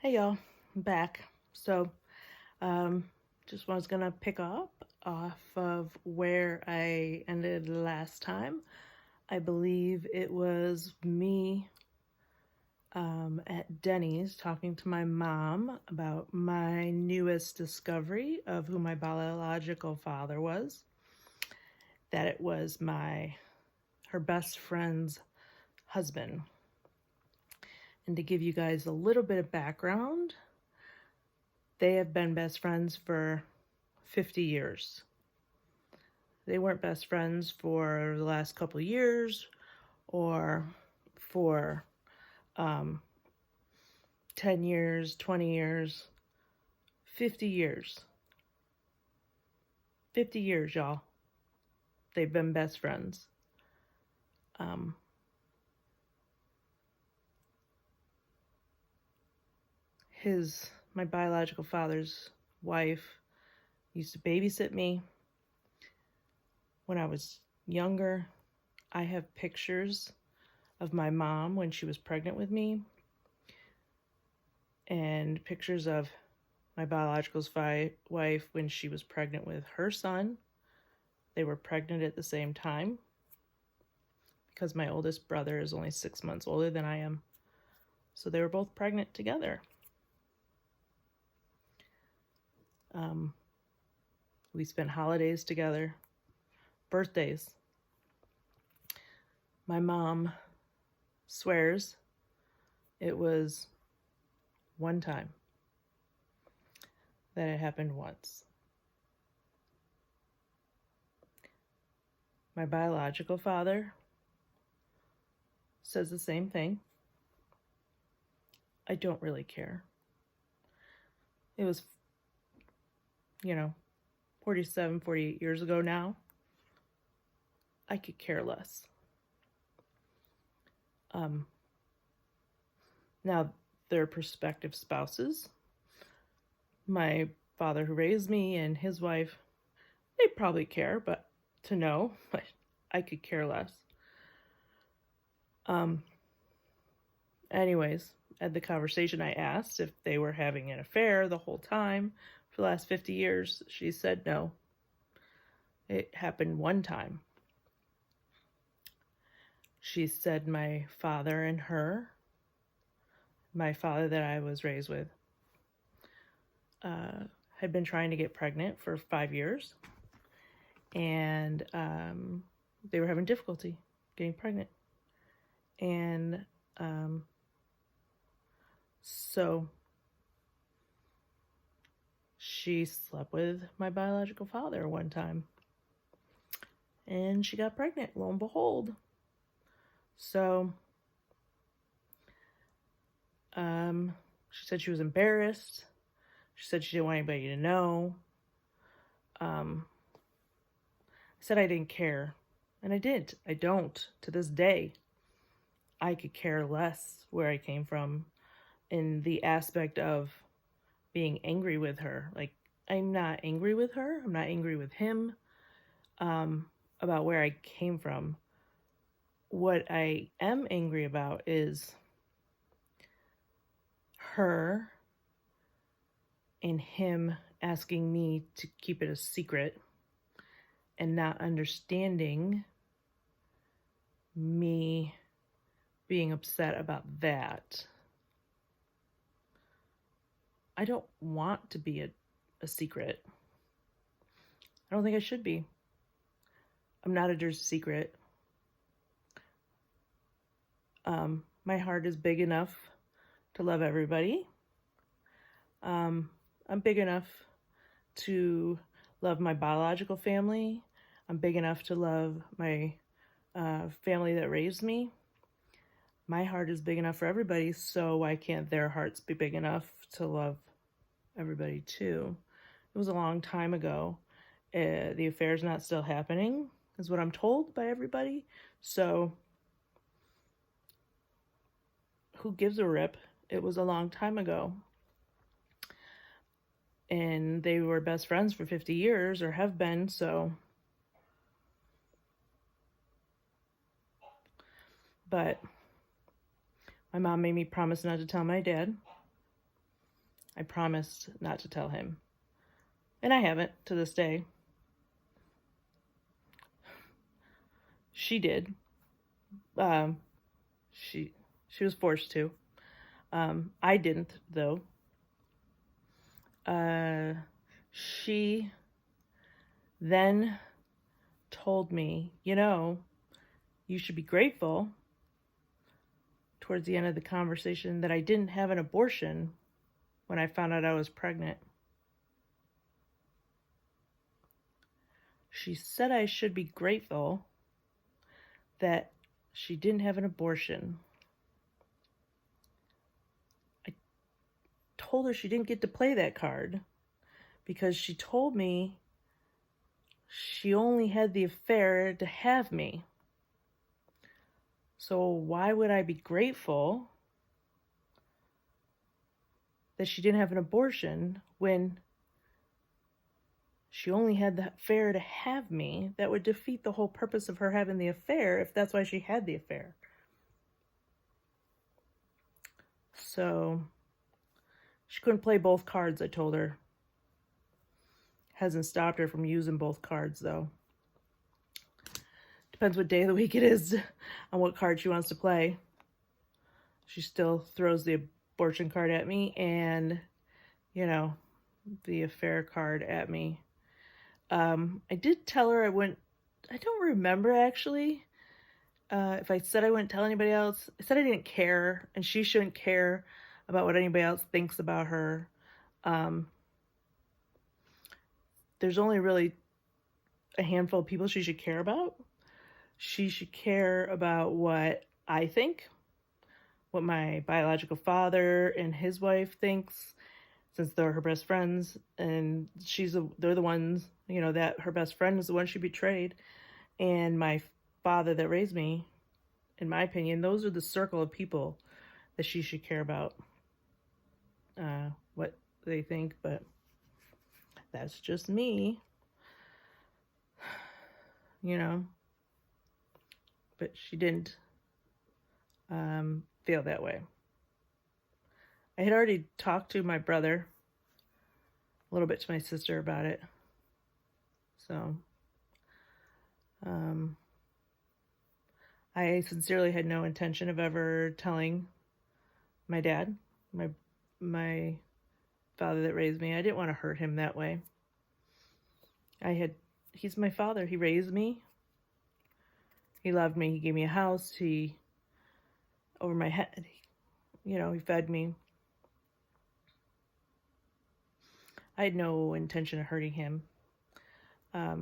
Hey y'all, I'm back. So, um, just was gonna pick up off of where I ended last time. I believe it was me at Denny's talking to my mom about my newest discovery of who my biological father was. That it was her best friend's husband. And to give you guys a little bit of background, they have been best friends for 50 years. They weren't best friends for the last couple of years or for um, 10 years, 20 years, 50 years. 50 years, y'all. They've been best friends. Um, my biological father's wife used to babysit me when I was younger. I have pictures of my mom when she was pregnant with me and pictures of my biological wife when she was pregnant with her son. They were pregnant at the same time because my oldest brother is only 6 months older than I am. So they were both pregnant together. We spent holidays together, birthdays. My mom swears it was one time, that it happened once. My biological father says the same thing. I don't really care. It was, 47, 48 years ago now. I could care less. Now, their prospective spouses, my father who raised me and his wife, they probably care, but to know, but I could care less. Anyways, at the conversation, I asked if they were having an affair the whole time for the last 50 years. She said no. It happened one time. She said my father and her, my father that I was raised with, had been trying to get pregnant for 5 years, and they were having difficulty getting pregnant. And so she slept with my biological father one time, and she got pregnant, lo and behold. So she said she was embarrassed. She said she didn't want anybody to know. I said I didn't care, and I didn't. I don't to this day. I could care less where I came from in the aspect of being angry with her. Like, I'm not angry with her. I'm not angry with him about where I came from. What I am angry about is her and him asking me to keep it a secret and not understanding me being upset about that. I don't want to be a secret. I don't think I should be. I'm not a dirty secret. My heart is big enough to love everybody. I'm big enough to love my biological family. I'm big enough to love my family that raised me. My heart is big enough for everybody, so why can't their hearts be big enough to love everybody too? It was a long time ago. The affair's not still happening, is what I'm told by everybody. So who gives a rip? It was a long time ago. And they were best friends for 50 years, or have been, so. But my mom made me promise not to tell my dad. I promised not to tell him. And I haven't to this day. She did. Um, she was forced to. I didn't, though. She then told me, you should be grateful towards the end of the conversation that I didn't have an abortion when I found out I was pregnant. She said I should be grateful that she didn't have an abortion. I told her she didn't get to play that card because she told me she only had the affair to have me. So why would I be grateful that she didn't have an abortion when she only had the affair to have me? That would defeat the whole purpose of her having the affair if that's why she had the affair. So she couldn't play both cards, I told her. Hasn't stopped her from using both cards, though. Depends what day of the week it is on what card she wants to play. She still throws the abortion card at me and, the affair card at me. I did tell her I don't remember actually if I said I wouldn't tell anybody else. I said I didn't care, and she shouldn't care about what anybody else thinks about her. There's only really a handful of people she should care about. She should care about what I think, what my biological father and his wife thinks, since they're her best friends, and they're the ones, that her best friend is the one she betrayed, and my father that raised me. In my opinion, those are the circle of people that she should care about what they think, but that's just me, but she didn't feel that way. I had already talked to my brother, a little bit to my sister about it. So, I sincerely had no intention of ever telling my dad, my father that raised me. I didn't want to hurt him that way. He's my father. He raised me. He loved me. He gave me a house. Over my head, he fed me. I had no intention of hurting him. I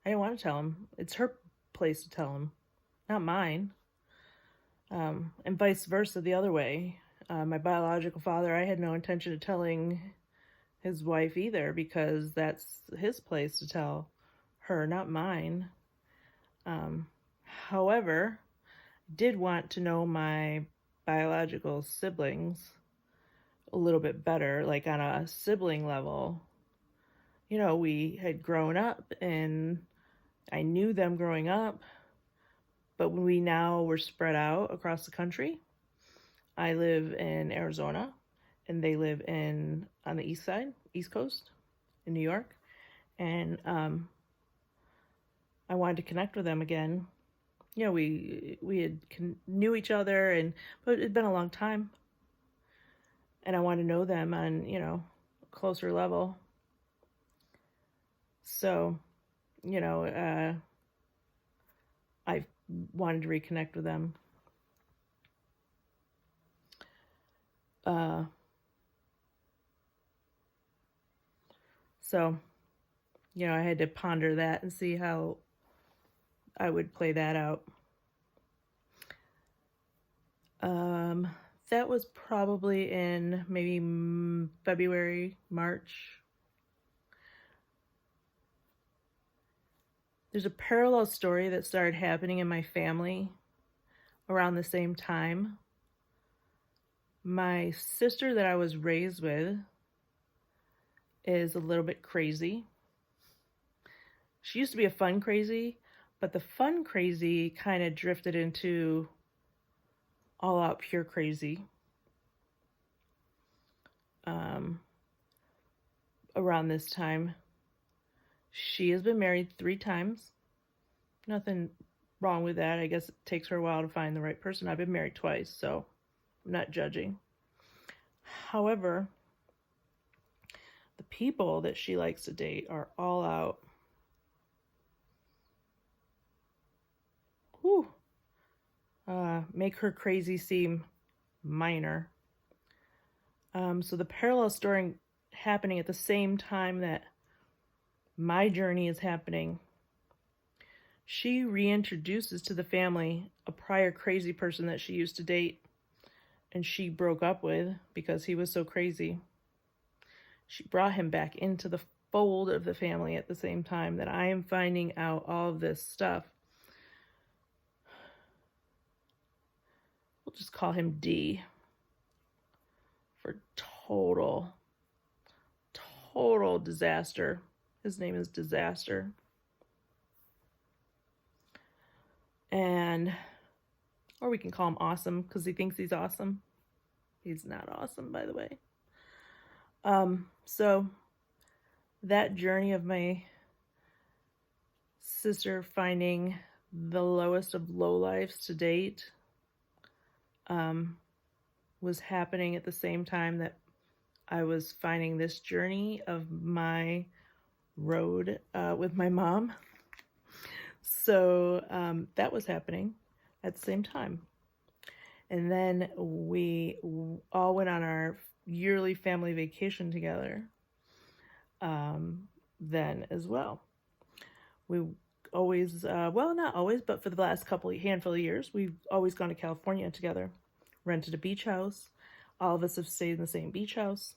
didn't want to tell him. It's her place to tell him, not mine. And vice versa the other way. My biological father, I had no intention of telling his wife either, because that's his place to tell her, not mine. However, I did want to know my biological siblings a little bit better, like on a sibling level. We had grown up and I knew them growing up, but when we now were spread out across the country, I live in Arizona and they live on the East Coast in New York. And I wanted to connect with them again. We knew each other, but it'd been a long time. And I wanted to know them on, a closer level. So, I wanted to reconnect with them. So, I had to ponder that and see how I would play that out. That was probably in maybe February, March. There's a parallel story that started happening in my family around the same time. My sister that I was raised with is a little bit crazy. She used to be a fun crazy, but the fun crazy kind of drifted into all out pure crazy. around this time. She has been married 3 times. Nothing wrong with that. I guess it takes her a while to find the right person. I've been married twice, so I'm not judging. However, the people that she likes to date are all out. Whew. Make her crazy seem minor. So the parallel story happening at the same time that my journey is happening. She reintroduces to the family a prior crazy person that she used to date and she broke up with because he was so crazy. She brought him back into the fold of the family at the same time that I am finding out all of this stuff. We'll just call him D for total disaster. His name is Disaster. Or we can call him Awesome because he thinks he's awesome. He's not awesome, by the way. So that journey of my sister finding the lowest of lowlifes to date was happening at the same time that I was finding this journey of my road with my mom. So that was happening at the same time. And then we all went on our yearly family vacation together then as well. We always, well, not always, but for the last handful of years, we've always gone to California together, rented a beach house. All of us have stayed in the same beach house.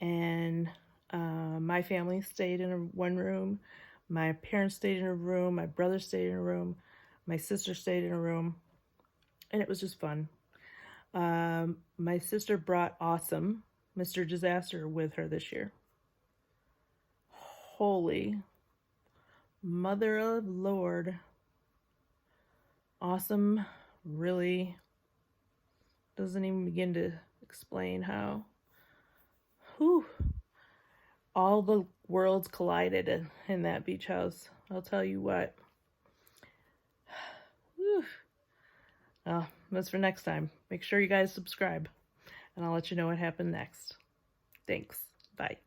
And my family stayed in one room. My parents stayed in a room. My brother stayed in a room. My sister stayed in a room. And it was just fun. My sister brought Awesome, Mr. Disaster, with her this year. Holy Mother of Lord. Awesome really doesn't even begin to explain how. Whew. All the worlds collided in that beach house. I'll tell you what. Whew. That's for next time. Make sure you guys subscribe, and I'll let you know what happened next. Thanks. Bye.